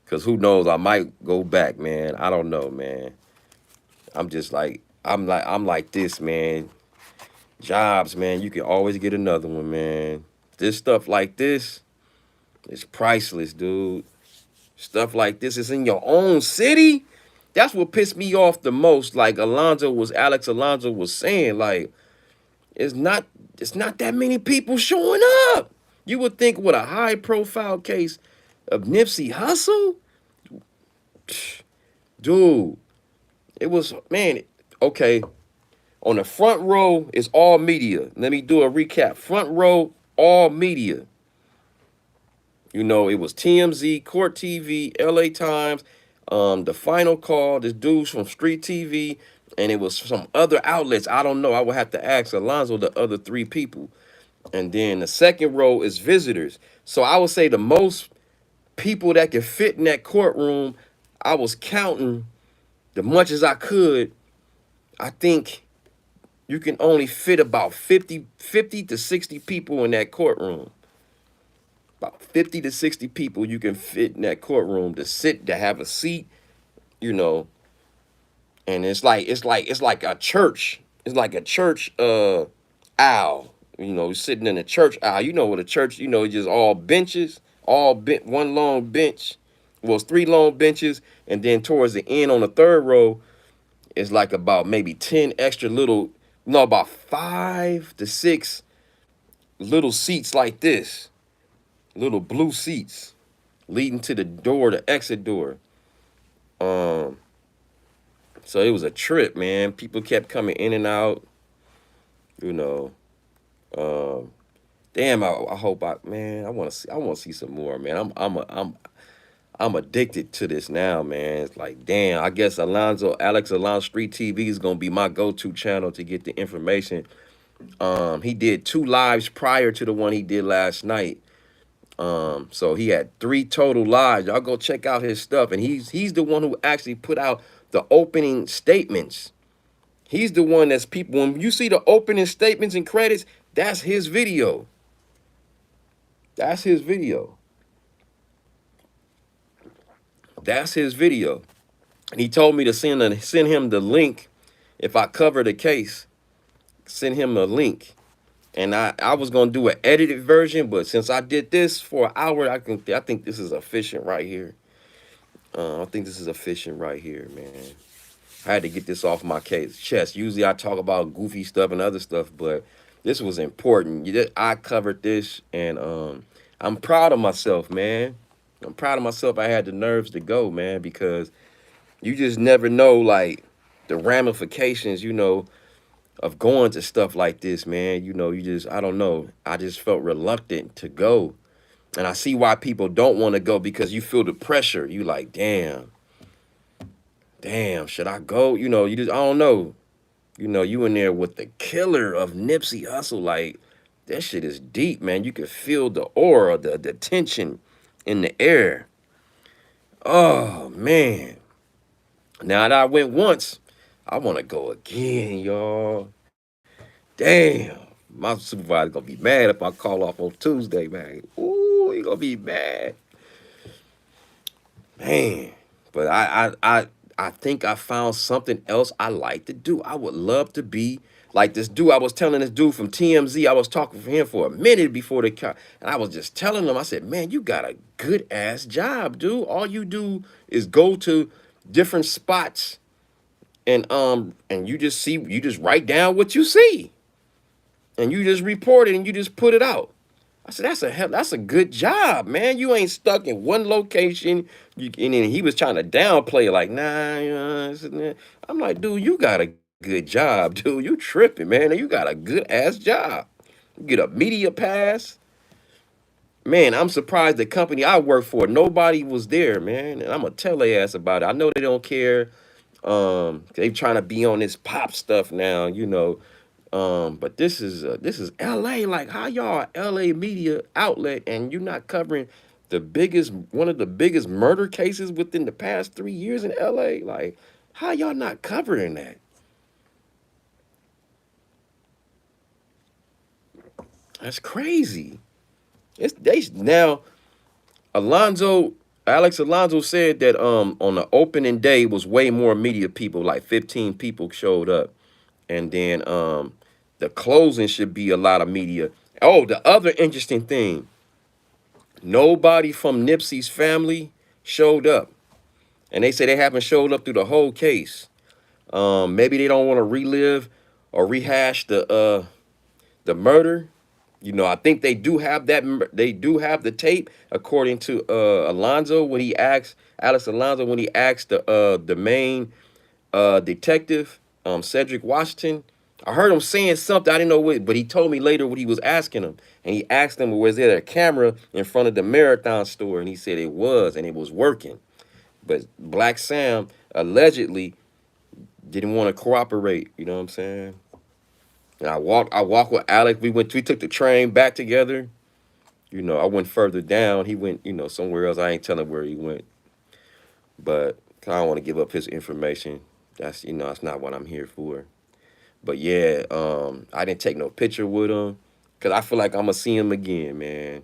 Cause who knows, I might go back, man. I don't know, man. I'm just like, I'm like this, man. Jobs, man, you can always get another one, man. This stuff like this is priceless, dude. Stuff like this is in your own city. That's what pissed me off the most. Like Alex Alonso was saying, like, it's not that many people showing up. You would think with a high profile case of Nipsey Hussle, dude, it was, man, okay. On the front row is all media. Let me do a recap. Front row, all media. You know, it was TMZ, Court TV, LA Times, The Final Call, this dude's from Street TV, and it was some other outlets. I don't know. I would have to ask Alonzo the other three people. And then the second row is visitors. So I would say the most people that could fit in that courtroom, I was counting the much as I could. I think you can only fit about 50 to 60 people in that courtroom. About 50 to 60 people you can fit in that courtroom to sit, to have a seat, you know. And it's like a church. It's like a church aisle. You know, sitting in a church aisle. You know what a church, you know, just all benches, one long bench. Well, it's three long benches, and then towards the end on the third row is like about maybe 10 extra little, no, about 5 to 6 little seats like this. Little blue seats leading to the door, the exit door. So it was a trip, man. People kept coming in and out, you know. Damn, I hope man, I want to see some more, man. I'm addicted to this now, man. It's like, damn, I guess Alex Alonso Street TV is gonna be my go-to channel to get the information. He did 2 lives prior to the one he did last night. So he had 3 total lives. Y'all go check out his stuff. And he's the one who actually put out the opening statements. He's the one that's people, when you see the opening statements and credits, that's his video. That's his video. That's his video. And he told me to send him the link if I cover the case. Send him a link. And I was gonna do an edited version, but since I did this for an hour, I think this is efficient right here. I think this is efficient right here, man. I had to get this off my chest. Usually I talk about goofy stuff and other stuff, but this was important. I covered this, and I'm proud of myself, man. I'm proud of myself. I had the nerves to go, man, because you just never know, like, the ramifications, you know, of going to stuff like this, man. You know, I don't know. I just felt reluctant to go. And I see why people don't want to go, because you feel the pressure. You like, damn, should I go? You know, I don't know. You know, you in there with the killer of Nipsey Hussle. Like, that shit is deep, man. You can feel the aura, the tension in the air. Oh, man. Now that I went once, I want to go again, y'all. Damn. My supervisor's going to be mad if I call off on Tuesday, man. Ooh, he going to be mad. Man. But I think I found something else I like to do. I would love to be like this dude. I was telling this dude from TMZ, I was talking for him for a minute before the car, and I was just telling him, I said, man, you got a good ass job, dude. All you do is go to different spots and you just write down what you see and you just report it and you just put it out. I said, that's a good job, man. You ain't stuck in one location. And then he was trying to downplay, like, nah, I'm like, dude, you got a good job, dude. You tripping, man. You got a good ass job. You get a media pass. Man, I'm surprised the company I work for, nobody was there, man. And I'm gonna tell their ass about it. I know they don't care. They trying to be on this pop stuff now, but this is LA. Like, how y'all LA media outlet and you not covering one of the biggest murder cases within the past 3 years in LA? Like, how y'all not covering that? That's crazy. It's they now Alonzo Alex Alonzo said that on the opening day was way more media people, like 15 people showed up. And then the closing should be a lot of media. Oh, the other interesting thing, nobody from Nipsey's family showed up. And they say they haven't showed up through the whole case. Maybe they don't want to relive or rehash the murder. I think they do have that. They do have the tape, according to Alonzo, when he asked Alex Alonzo, when he asked the main detective, Cedric Washington. I heard him saying something. I didn't know what, but he told me later what he was asking him. And he asked him, was there a camera in front of the marathon store? And he said it was, and it was working. But Black Sam allegedly didn't want to cooperate. You know what I'm saying? And I walked with Alex. We took the train back together. I went further down. He went, somewhere else. I ain't telling where he went. But I don't want to give up his information. That's not what I'm here for. But yeah, I didn't take no picture with him because I feel like I'm gonna see him again, man.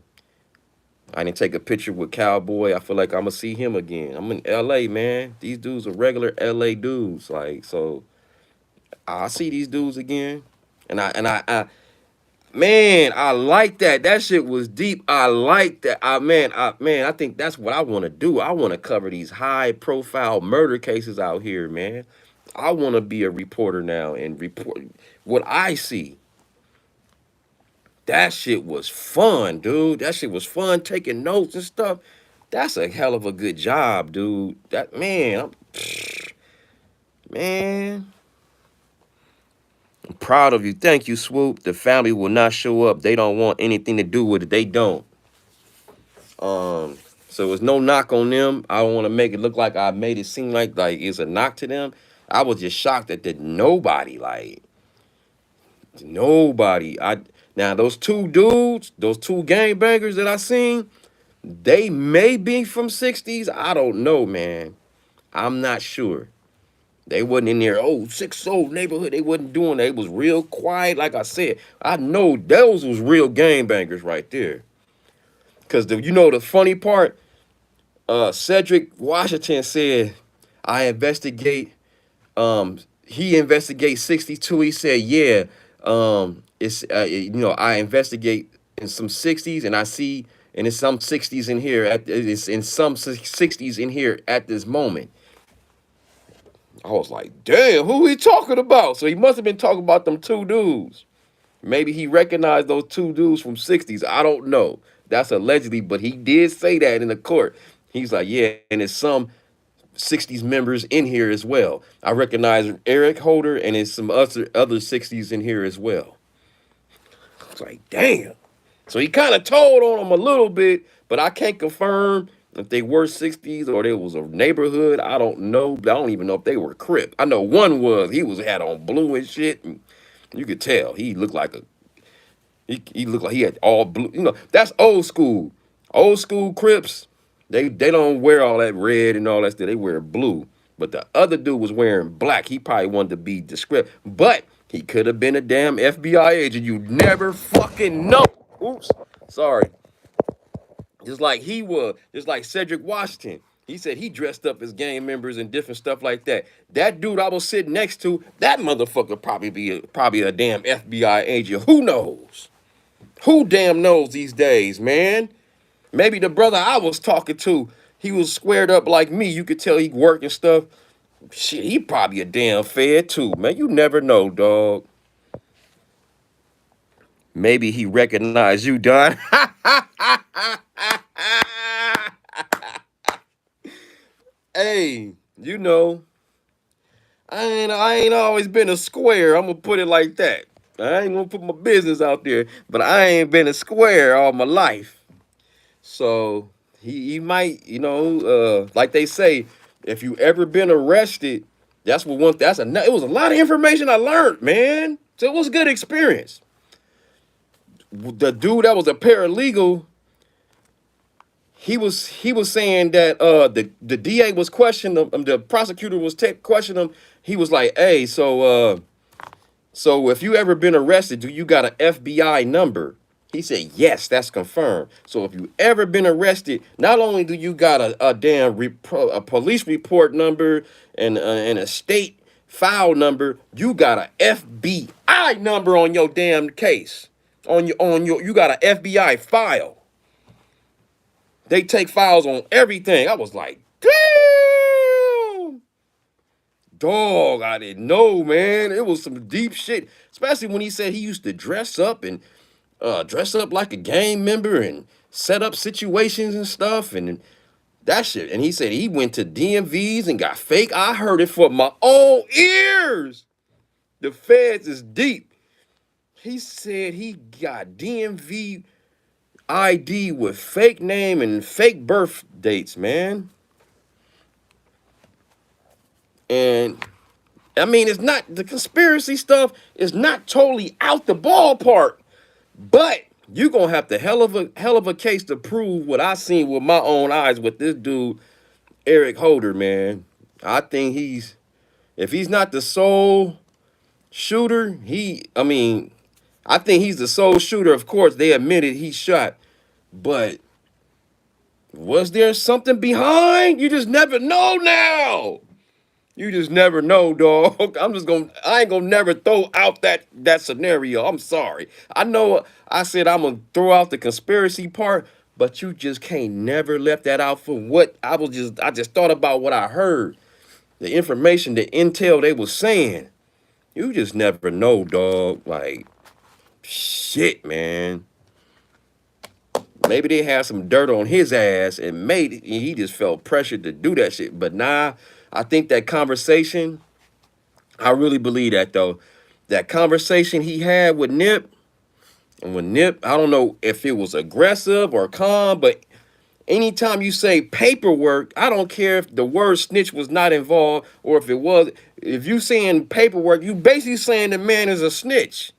I didn't take a picture with Cowboy. I feel like I'm gonna see him again. I'm in LA, man. These dudes are regular LA dudes, like, so I see these dudes again. And I man, I like that. That shit was deep. I like that. I think that's what I want to do. I want to cover these high profile murder cases out here, man. I want to be a reporter now and report what I see. That shit was fun, dude. That shit was fun taking notes and stuff. That's a hell of a good job, dude. That man, man, I'm proud of you. Thank you, Swoop. The family will not show up. They don't want anything to do with it. They don't. So it's no knock on them. I don't want to make it look like I made it seem like it's a knock to them. I was just shocked that nobody, like, nobody. Now those two dudes, those two gangbangers that I seen, they may be from 60s. I don't know, man. I'm not sure. They wasn't in there, oh, 6 old neighborhood. They wasn't doing that. It was real quiet. Like I said, I know those was real gangbangers right there. Cause the funny part, Cedric Washington said, I investigate. He investigates 62. He said, yeah, it's I investigate in some 60s, and I see, and it's some 60s in here it's in some 60s in here at this moment. I was like, damn, who he talking about? So he must have been talking about them two dudes. Maybe he recognized those two dudes from 60s. I don't know. That's allegedly, but he did say that in the court. He's like, yeah, and there's some 60s members in here as well. I recognize Eric Holder, and there's some other 60s in here as well. I was like, damn. So he kind of told on them a little bit, but I can't confirm if they were 60s or there was a neighborhood. I don't know. I don't even know if they were Crip. I know one was. Had on blue and shit. And you could tell he looked like he looked like he had all blue. That's old school. Old school Crips. They don't wear all that red and all that stuff. They wear blue. But the other dude was wearing black. He probably wanted to be discreet. But he could have been a damn FBI agent. You never fucking know. Oops. Sorry. Just like he was. Just like Cedric Washington. He said he dressed up as gang members and different stuff like that. That dude I was sitting next to, that motherfucker probably a damn FBI agent. Who knows? Who damn knows these days, man? Maybe the brother I was talking to, he was squared up like me. You could tell he worked and stuff. Shit, he probably a damn fed too, man. You never know, dog. Maybe he recognized you, Don. Hey, you know, I ain't always been a square. I'm gonna put it like that. I ain't gonna put my business out there, but I ain't been a square all my life. So he might, like they say, if you ever been arrested, that's what one. It was a lot of information I learned, man. So it was a good experience. The dude that was a paralegal, he was saying that the DA was questioning him, the prosecutor was questioning him. He was like, "Hey, so if you ever been arrested, do you got an FBI number?" He said, "Yes, that's confirmed." So if you ever been arrested, not only do you got a damn a police report number and a state file number, you got an FBI number on your damn case. You got an FBI file. They take files on everything. I was like, damn, dog, I didn't know, man. It was some deep shit. Especially when he said he used to dress up like a gang member and set up situations and stuff and that shit. And he said he went to DMVs and got fake. I heard it from my own ears. The feds is deep. He said he got DMV ID with fake name and fake birth dates, man. And I mean, it's not the conspiracy stuff is not totally out the ballpark, but you gonna have the hell of a case to prove what I seen with my own eyes with this dude, Eric Holder, man. I think if he's not the sole shooter, I think he's the sole shooter. Of course, they admitted he shot, but was there something behind? You just never know now. You just never know, dog. I ain't gonna never throw out that scenario. I'm sorry. I know I said I'm gonna throw out the conspiracy part, but you just can't never let that out for what I just thought about what I heard. The information, the intel they was saying. You just never know, dog. Like, shit, man. Maybe they had some dirt on his ass and he just felt pressured to do that shit. But nah, I think that conversation, I really believe that though. That conversation he had with Nip, and with Nip, I don't know if it was aggressive or calm, but anytime you say paperwork, I don't care if the word snitch was not involved or if it was. If you saying paperwork, you basically saying the man is a snitch.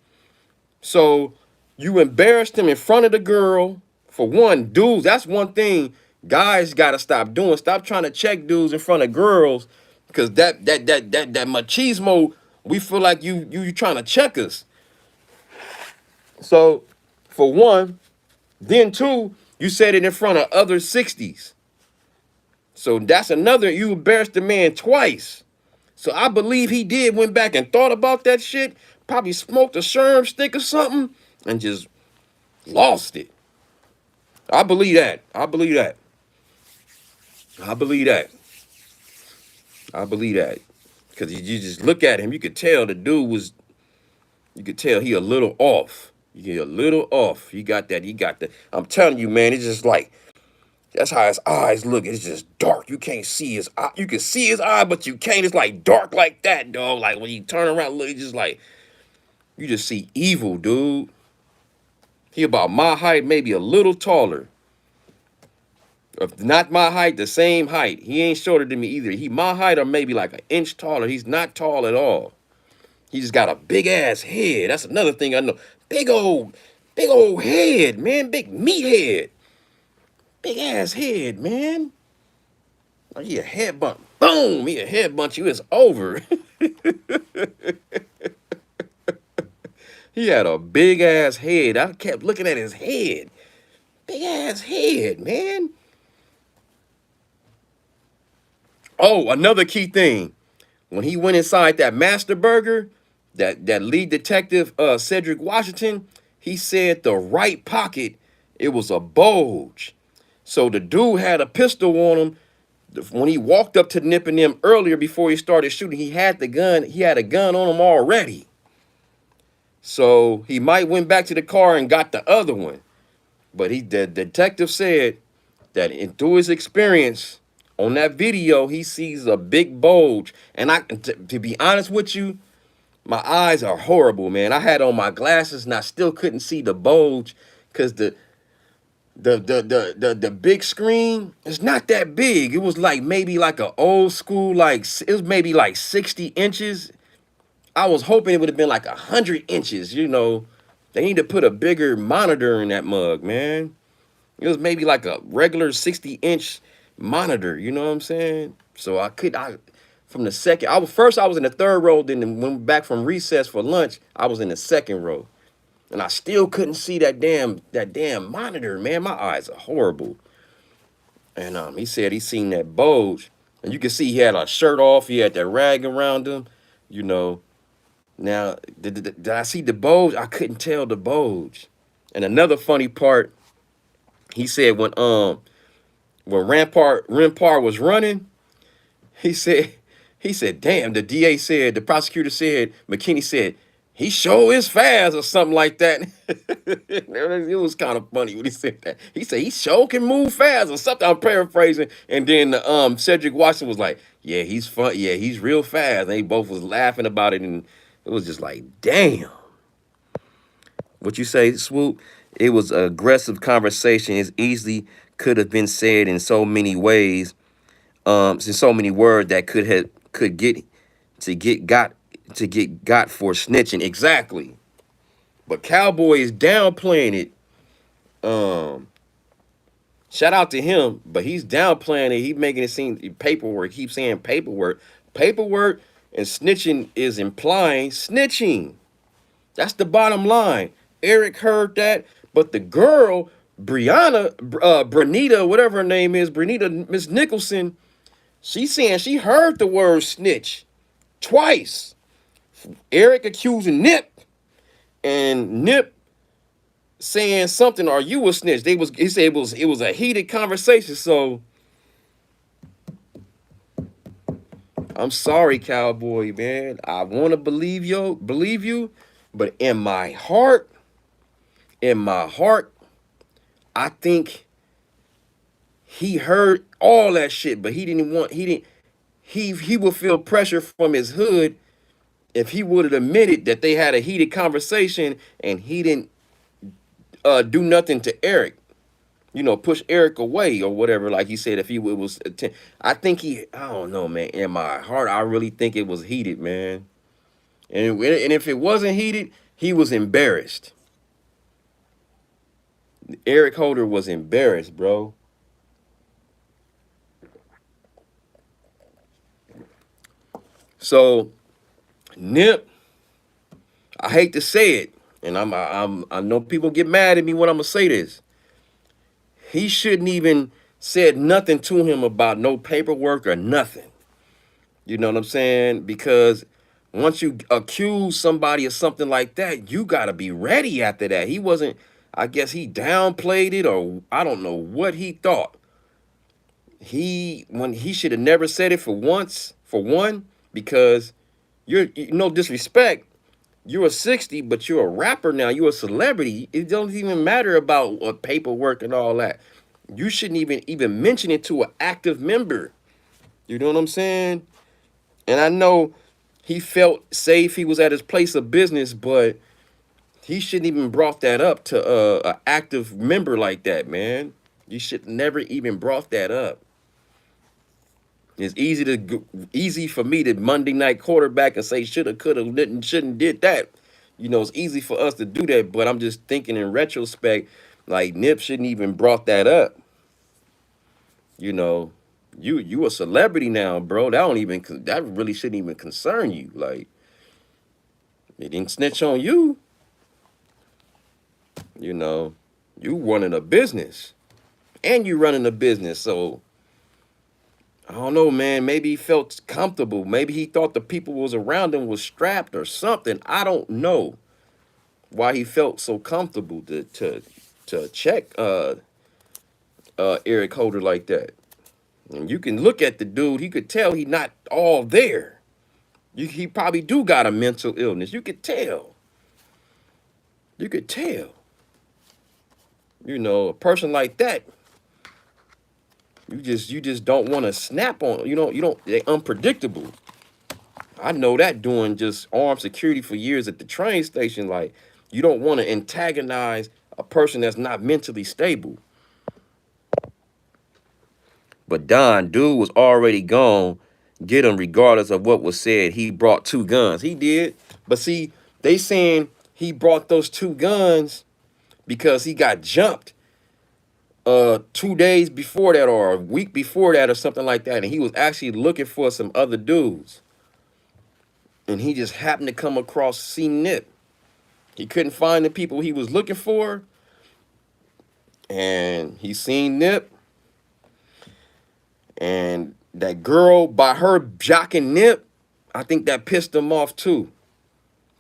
So you embarrassed him in front of the girl. For one, dudes, that's one thing guys gotta stop doing. Stop trying to check dudes in front of girls, because that machismo, we feel like you trying to check us. So for one, then two, you said it in front of other 60s. So that's another, you embarrassed the man twice. So I believe he went back and thought about that shit, probably smoked a sherm stick or something, and just lost it. I believe that. I believe that. I believe that. I believe that. Because you just look at him, you could tell the dude you could tell he a little off. He a little off. He got that. I'm telling you, man, it's just like, that's how his eyes look. It's just dark. You can't see his eye. You can see his eye, but you can't. It's like dark like that, dog. Like when you turn around, look, it's just like, you just see evil, dude. He about my height, maybe a little taller. If not my height, the same height. He ain't shorter than me either. He my height or maybe like an inch taller. He's not tall at all. He just got a big ass head. That's another thing I know. Big old head, man. Big meat head. Big ass head, man. Like he a head bump. Boom! He a head bunch you. It's over. He had a big ass head. I kept looking at his head. Big ass head, man. Oh, another key thing. When he went inside that Master Burger, that lead detective Cedric Washington, he said the right pocket, it was a bulge. So the dude had a pistol on him. When he walked up to Nip and them earlier before he started shooting, he had the gun. He had a gun on him already. So he might went back to the car and got the other one. But the detective said that through his experience on that video, he sees a big bulge. And to be honest with you, my eyes are horrible, man. I had on my glasses and I still couldn't see the bulge because the big screen is not that big. It was like maybe like an old school, like it was maybe like 60 inches. I was hoping it would have been like 100 inches, you know. They need to put a bigger monitor in that mug, man. It was maybe like a regular 60-inch monitor, you know what I'm saying? So from the second, I was in the third row, then when we went back from recess for lunch, I was in the second row. And I still couldn't see that damn monitor, man. My eyes are horrible. And he said he seen that bulge. And you can see he had a shirt off, he had that rag around him, you know. Now, did I see the bulge? I couldn't tell the bulge. And another funny part, he said when Rempar was running, he said, damn, the prosecutor said, McKinney said, he sure is fast or something like that. It was kind of funny when he said that. He said he sure can move fast or something. I'm paraphrasing. And then Cedric Washington was like, yeah, he's fun. Yeah, he's real fast. And they both was laughing about it. And it was just like, damn. What you say, Swoop? It was an aggressive conversation. It easily could have been said in so many ways, in so many words that could get got for snitching. Exactly. But Cowboy is downplaying it. Shout out to him, but he's downplaying it. He's making it seem paperwork. He keeps saying paperwork. Paperwork and snitching is implying snitching. That's the bottom line. Eric heard that, but the girl, Brenita, whatever her name is, Brenita, Miss Nicholson, she's saying she heard the word snitch twice. Eric accusing Nip, and Nip saying something, "Are you a snitch?" He said it was a heated conversation. So I'm sorry, Cowboy, man. I want to believe you, but in my heart, I think he heard all that shit, but he would feel pressure from his hood if he would have admitted that they had a heated conversation and he didn't do nothing to Eric, you know, push Eric away or whatever. Like he said, if he was, I don't know, man. In my heart, I really think it was heated, man. And if it wasn't heated, he was embarrassed. Eric Holder was embarrassed, bro. So Nip, I hate to say it, and I know people get mad at me when I'm gonna say this. He shouldn't even said nothing to him about no paperwork or nothing. You know what I'm saying? Because once you accuse somebody of something like that, you gotta be ready after that. He wasn't. I guess he downplayed it, or I don't know what he thought. When he should have never said it for one, because no disrespect. You're a 60, but you're a rapper now. You're a celebrity. It don't even matter about paperwork and all that. You shouldn't even mention it to an active member. You know what I'm saying? And I know he felt safe. He was at his place of business, but he shouldn't even brought that up to an active member like that, man. You should never even brought that up. It's easy for me to Monday night quarterback and say shoulda, coulda, didn't, shouldn't, did that. You know, it's easy for us to do that, but I'm just thinking in retrospect, like Nip shouldn't even brought that up. You know, you a celebrity now, bro. That really shouldn't even concern you. Like, they didn't snitch on you. You know, you running a business, and you running a business, so I don't know, man. Maybe he felt comfortable. Maybe he thought the people was around him was strapped or something. I don't know why he felt so comfortable to check Eric Holder like that. And you can look at the dude. He could tell he not all there. He probably do got a mental illness. You could tell. You could tell. You know, a person like that, you just don't want to snap on. You don't. They're unpredictable. I know that doing just armed security for years at the train station. Like, you don't want to antagonize a person that's not mentally stable. But Don, dude was already gone. Get him regardless of what was said. He brought two guns. He did. But see, they saying he brought those two guns because he got jumped 2 days before that or a week before that or something like that. And he was actually looking for some other dudes. And he just happened to come across C Nip. He couldn't find the people he was looking for. And he seen Nip. And that girl, by her jocking Nip, I think that pissed him off too.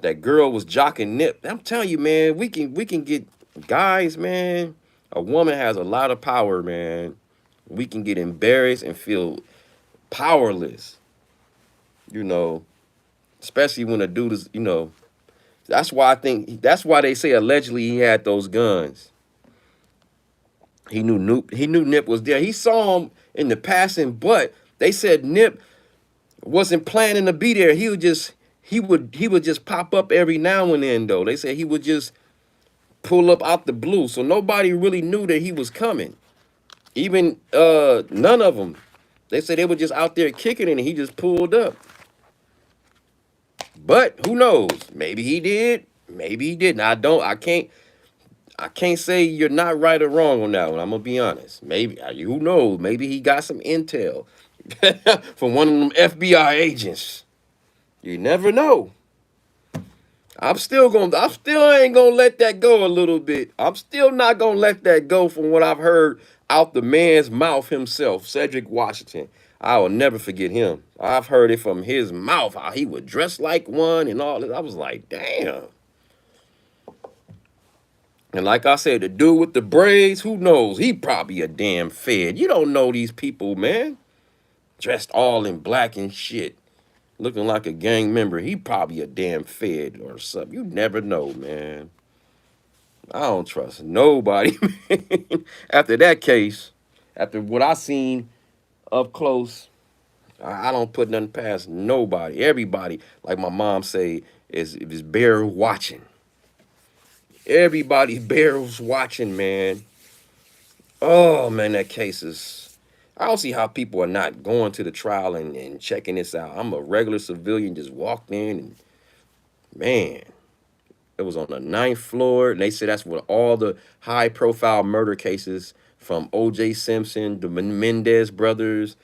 That girl was jocking Nip. I'm telling you, man, we can get guys, man. A woman has a lot of power, man. We can get embarrassed and feel powerless, you know, especially when a dude is, that's why they say allegedly he had those guns. He knew Nip was there. He saw him in the passing, but they said Nip wasn't planning to be there. He would just pop up every now and then though. They said he would just pull up out the blue. So nobody really knew that he was coming. Even none of them. They said they were just out there kicking it and he just pulled up. But who knows? Maybe he did. Maybe he didn't. I can't say you're not right or wrong on that one. I'm gonna be honest. Maybe who knows? Maybe he got some intel from one of them FBI agents. You never know. I still ain't gonna let that go a little bit. I'm still not gonna let that go from what I've heard out the man's mouth himself, Cedric Washington. I will never forget him. I've heard it from his mouth, how he would dress like one and all this. I was like, damn. And like I said, the dude with the braids, who knows? He probably a damn fed. You don't know these people, man. Dressed all in black and shit. Looking like a gang member. He probably a damn fed or something. You never know, man. I don't trust nobody, man. After that case, after what I seen up close, I don't put nothing past nobody. Everybody, like my mom say, is bear watching. Everybody bears watching, man. Oh man, that case is. I don't see how people are not going to the trial and checking this out. I'm a regular civilian, just walked in and man, it was on the ninth floor. And they said that's what all the high profile murder cases from O.J. Simpson, the Mendez brothers,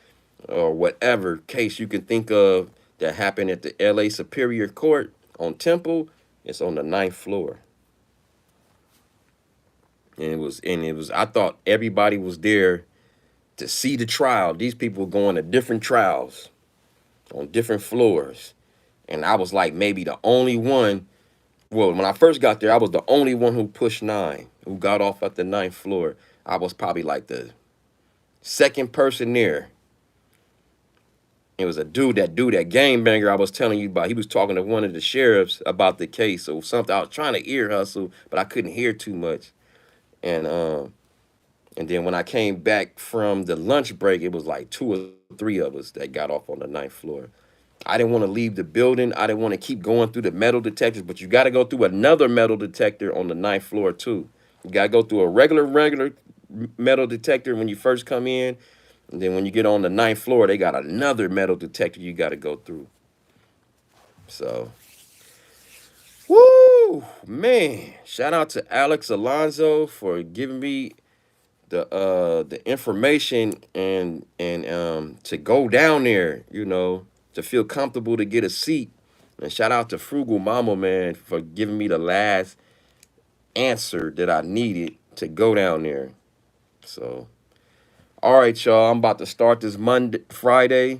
or whatever case you can think of that happened at the L.A. Superior Court on Temple. It's on the ninth floor. And it was I thought everybody was there to see the trial. These people were going to different trials on different floors. And I was like maybe the only one. Well, when I first got there, I was the only one who pushed nine, who got off at the ninth floor. I was probably like the second person there. It was that gangbanger I was telling you about. He was talking to one of the sheriffs about the case or something. I was trying to ear hustle, but I couldn't hear too much. And then when I came back from the lunch break, it was like two or three of us that got off on the ninth floor. I didn't want to leave the building. I didn't want to keep going through the metal detectors, but you got to go through another metal detector on the ninth floor too. You got to go through a regular metal detector when you first come in. And then when you get on the ninth floor, they got another metal detector you got to go through. So, woo, man. Shout out to Alex Alonso for giving me the information and to go down there, to feel comfortable to get a seat. And shout out to Frugal Mama, man, for giving me the last answer that I needed to go down there. So All right, y'all. I'm about to start this Friday.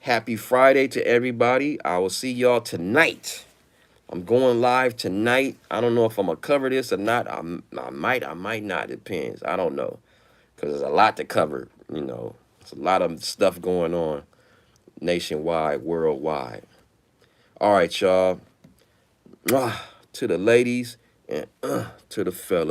Happy Friday to everybody. I will see y'all tonight. I'm going live tonight. I don't know if I'm gonna cover this or not. I might not. Depends. I don't know, because there's a lot to cover. You know, it's a lot of stuff going on nationwide, worldwide. All right, y'all. To the ladies and to the fellas.